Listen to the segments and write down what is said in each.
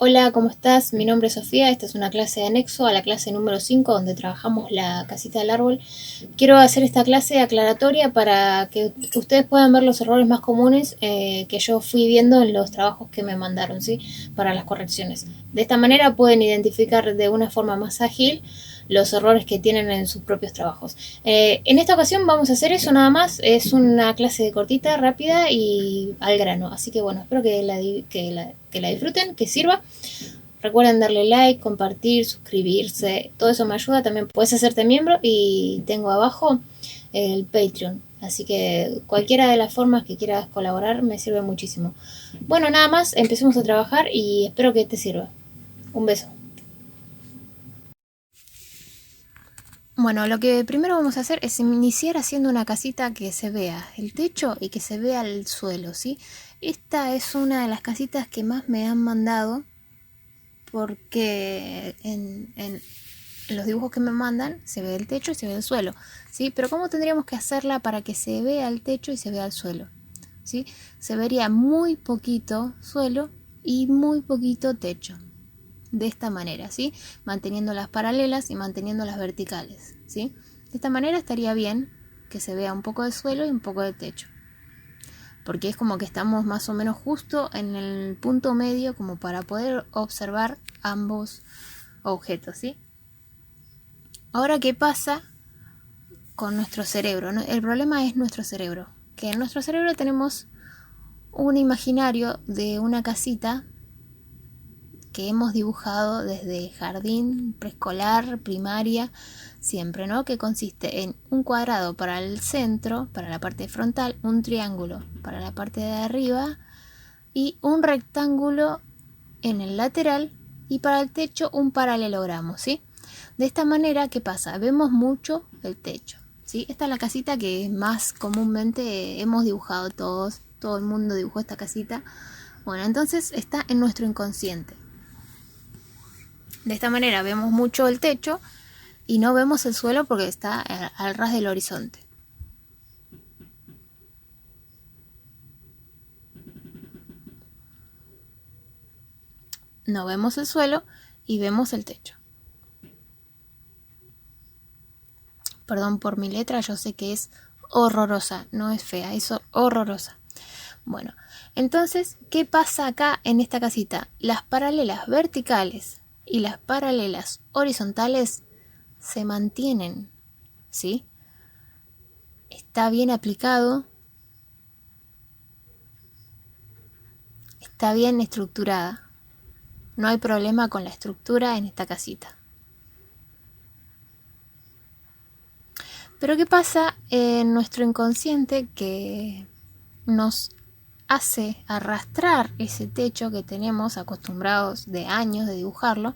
Hola, ¿cómo estás? Mi nombre es Sofía, esta es una clase de anexo a la clase número 5 donde trabajamos la casita del árbol. Quiero hacer esta clase aclaratoria para que ustedes puedan ver los errores más comunes que yo fui viendo en los trabajos que me mandaron, ¿sí? Para las correcciones. De esta manera pueden identificar de una forma más ágil los errores que tienen en sus propios trabajos. En esta ocasión vamos a hacer eso nada más, es una clase cortita, rápida y al grano, así que bueno, espero que la disfruten, que sirva. Recuerden darle like, compartir, suscribirse, todo eso me ayuda. También puedes hacerte miembro y tengo abajo el Patreon. Así que cualquiera de las formas que quieras colaborar me sirve muchísimo. Bueno, nada más, empecemos a trabajar y espero que te sirva. Un beso. Bueno, lo que primero vamos a hacer es iniciar haciendo una casita que se vea el techo y que se vea el suelo, ¿sí? Esta es una de las casitas que más me han mandado porque en los dibujos que me mandan se ve el techo y se ve el suelo, ¿sí? Pero ¿cómo tendríamos que hacerla para que se vea el techo y se vea el suelo? ¿Sí? Se vería muy poquito suelo y muy poquito techo. De esta manera, ¿sí? Manteniendo las paralelas y manteniendo las verticales, ¿sí? De esta manera estaría bien que se vea un poco de suelo y un poco de techo. Porque es como que estamos más o menos justo en el punto medio como para poder observar ambos objetos, ¿sí? Ahora, ¿qué pasa con nuestro cerebro? El problema es nuestro cerebro, que en nuestro cerebro tenemos un imaginario de una casita que hemos dibujado desde jardín, preescolar, primaria, siempre, ¿no? Que consiste en un cuadrado para el centro, para la parte frontal, un triángulo para la parte de arriba y un rectángulo en el lateral y para el techo un paralelogramo, ¿sí? De esta manera, ¿qué pasa? Vemos mucho el techo, ¿sí? Esta es la casita que más comúnmente hemos dibujado todos, todo el mundo dibujó esta casita. Bueno, entonces está en nuestro inconsciente. De esta manera vemos mucho el techo y no vemos el suelo porque está al ras del horizonte. No vemos el suelo y vemos el techo. Perdón por mi letra, yo sé que es horrorosa, no es fea, es horrorosa. Bueno, entonces, ¿qué pasa acá en esta casita? Las paralelas verticales y las paralelas horizontales se mantienen, ¿sí? Está bien aplicado, está bien estructurada. No hay problema con la estructura en esta casita. Pero ¿qué pasa en nuestro inconsciente que nos hace arrastrar ese techo que tenemos acostumbrados de años de dibujarlo?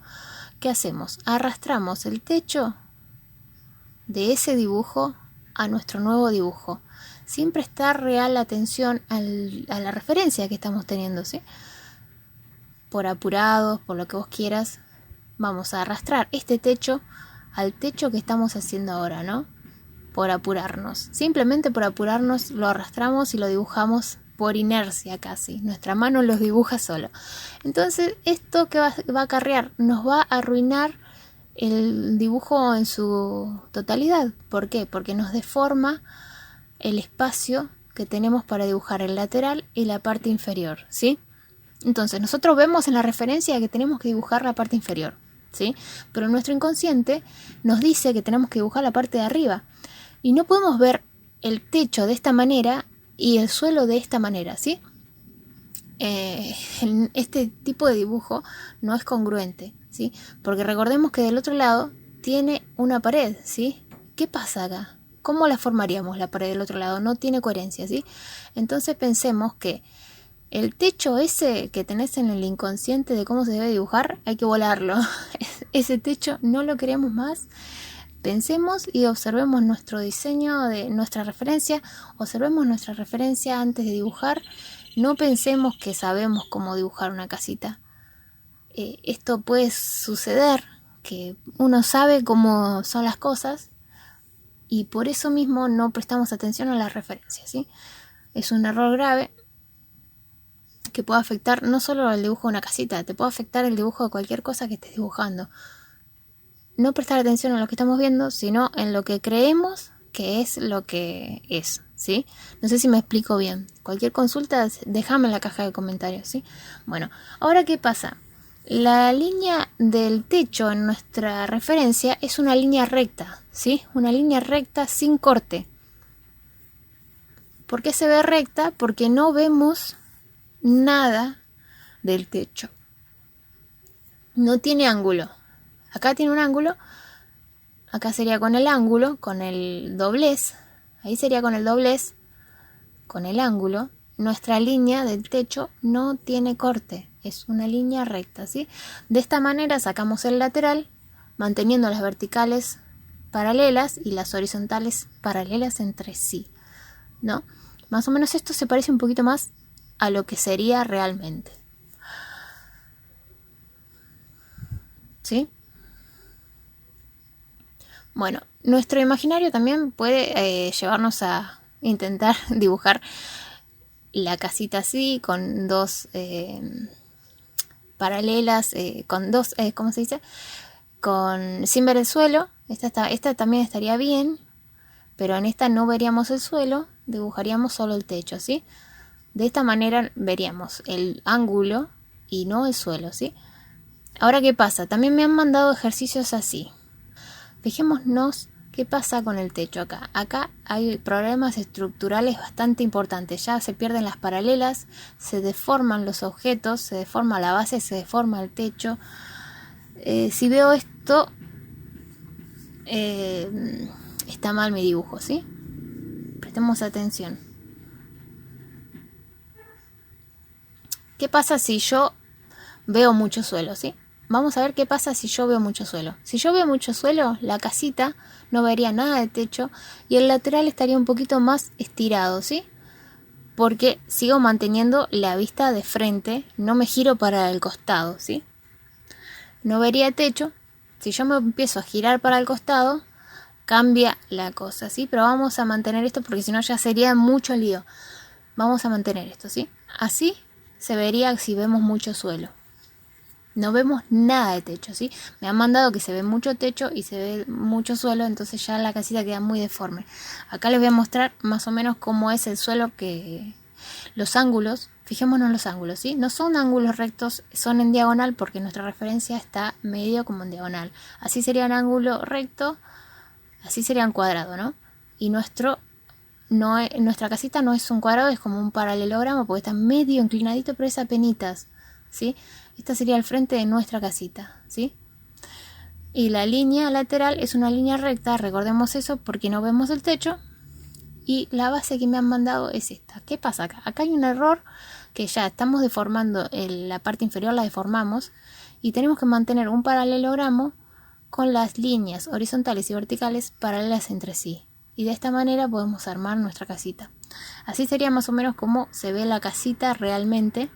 ¿Qué hacemos? Arrastramos el techo de ese dibujo a nuestro nuevo dibujo, sin prestar real atención a la referencia que estamos teniendo, ¿sí? Por apurados, por lo que vos quieras, vamos a arrastrar este techo al techo que estamos haciendo ahora, ¿no? Por apurarnos. Simplemente por apurarnos lo arrastramos y lo dibujamos por inercia casi. Nuestra mano los dibuja solo. Entonces, ¿esto que va a acarrear? Nos va a arruinar el dibujo en su totalidad. ¿Por qué? Porque nos deforma el espacio que tenemos para dibujar el lateral y la parte inferior, ¿sí? Entonces, nosotros vemos en la referencia que tenemos que dibujar la parte inferior, ¿sí? Pero nuestro inconsciente nos dice que tenemos que dibujar la parte de arriba. Y no podemos ver el techo de esta manera y el suelo de esta manera, ¿sí? Este tipo de dibujo no es congruente, ¿sí? Porque recordemos que del otro lado tiene una pared, ¿sí? ¿Qué pasa acá? ¿Cómo la formaríamos la pared del otro lado? No tiene coherencia, ¿sí? Entonces pensemos que el techo ese que tenés en el inconsciente de cómo se debe dibujar, hay que volarlo. Ese techo no lo queremos más. Pensemos y observemos nuestro diseño de nuestra referencia, observemos nuestra referencia antes de dibujar. No pensemos que sabemos cómo dibujar una casita. Esto puede suceder, que uno sabe cómo son las cosas y por eso mismo no prestamos atención a las referencias, ¿sí? Es un error grave que puede afectar no solo el dibujo de una casita, te puede afectar el dibujo de cualquier cosa que estés dibujando. No prestar atención a lo que estamos viendo, sino en lo que creemos que es lo que es, ¿sí? No sé si me explico bien. Cualquier consulta, déjame en la caja de comentarios, ¿sí? Bueno, ahora ¿qué pasa? La línea del techo en nuestra referencia es una línea recta, ¿sí? Una línea recta sin corte. ¿Por qué se ve recta? Porque no vemos nada del techo. No tiene ángulo. Acá tiene un ángulo. Acá sería con el ángulo, con el doblez. Ahí sería con el doblez, con el ángulo. Nuestra línea del techo no tiene corte. Es una línea recta, ¿sí? De esta manera sacamos el lateral, manteniendo las verticales paralelas y las horizontales paralelas entre sí, ¿no? Más o menos esto se parece un poquito más a lo que sería realmente, ¿sí? Bueno, nuestro imaginario también puede llevarnos a intentar dibujar la casita así, con dos paralelas, con dos, ¿cómo se dice? Sin ver el suelo. Esta también estaría bien, pero en esta no veríamos el suelo, dibujaríamos solo el techo, ¿sí? De esta manera veríamos el ángulo y no el suelo, ¿sí? Ahora, ¿qué pasa? También me han mandado ejercicios así. Fijémonos qué pasa con el techo acá. Acá hay problemas estructurales bastante importantes. Ya se pierden las paralelas, se deforman los objetos, se deforma la base, se deforma el techo. Si veo esto, está mal mi dibujo, ¿sí? Prestemos atención. ¿Qué pasa si yo veo mucho suelo, ¿sí? Vamos a ver qué pasa si yo veo mucho suelo. Si yo veo mucho suelo, la casita no vería nada de techo y el lateral estaría un poquito más estirado, ¿sí? Porque sigo manteniendo la vista de frente, no me giro para el costado, ¿sí? No vería techo. Si yo me empiezo a girar para el costado, cambia la cosa, ¿sí? Pero vamos a mantener esto porque si no ya sería mucho lío. Vamos a mantener esto, ¿sí? Así se vería si vemos mucho suelo. No vemos nada de techo, ¿sí? Me han mandado que se ve mucho techo y se ve mucho suelo, entonces ya la casita queda muy deforme. Acá les voy a mostrar más o menos cómo es el suelo, que los ángulos, fijémonos en los ángulos, ¿sí? No son ángulos rectos, son en diagonal porque nuestra referencia está medio como en diagonal. Así sería un ángulo recto, así sería un cuadrado, ¿no? Y nuestra casita no es un cuadrado, es como un paralelogramo porque está medio inclinadito, pero es apenitas, ¿sí? Esta sería el frente de nuestra casita, ¿sí? Y la línea lateral es una línea recta, recordemos eso porque no vemos el techo. Y la base que me han mandado es esta. ¿Qué pasa acá? Acá hay un error que ya estamos deformando, la parte inferior la deformamos y tenemos que mantener un paralelogramo con las líneas horizontales y verticales paralelas entre sí. Y de esta manera podemos armar nuestra casita. Así sería más o menos como se ve la casita realmente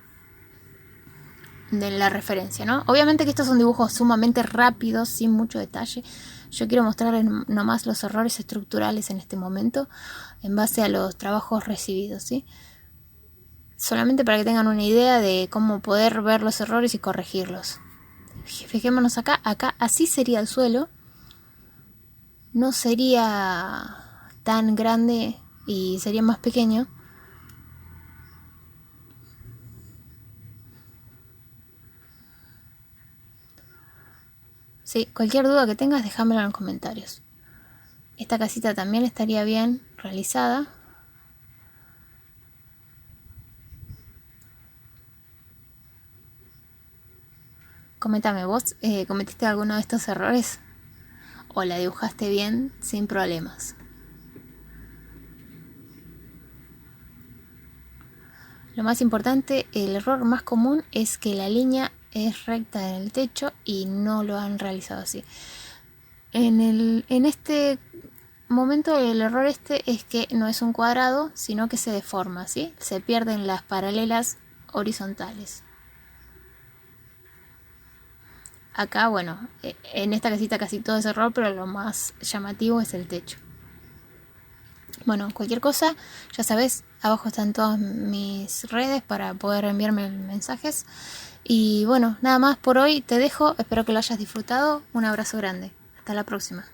de la referencia, ¿no? Obviamente que estos son dibujos sumamente rápidos, sin mucho detalle. Yo quiero mostrar nomás los errores estructurales en este momento en base a los trabajos recibidos, ¿sí? Solamente para que tengan una idea de cómo poder ver los errores y corregirlos. Fijémonos acá, así sería el suelo. No sería tan grande y sería más pequeño. Sí, cualquier duda que tengas, déjamela en los comentarios. Esta casita también estaría bien realizada. Coméntame, ¿vos cometiste alguno de estos errores? ¿O la dibujaste bien sin problemas? Lo más importante, el error más común es que la línea es recta en el techo y no lo han realizado así. En este momento el error es que no es un cuadrado, sino que se deforma, ¿sí? Se pierden las paralelas horizontales. Acá, bueno, en esta casita casi todo es error, pero lo más llamativo es el techo. Bueno, cualquier cosa, ya sabes, abajo están todas mis redes para poder enviarme mensajes. Y bueno, nada más por hoy, te dejo, espero que lo hayas disfrutado. Un abrazo grande. Hasta la próxima.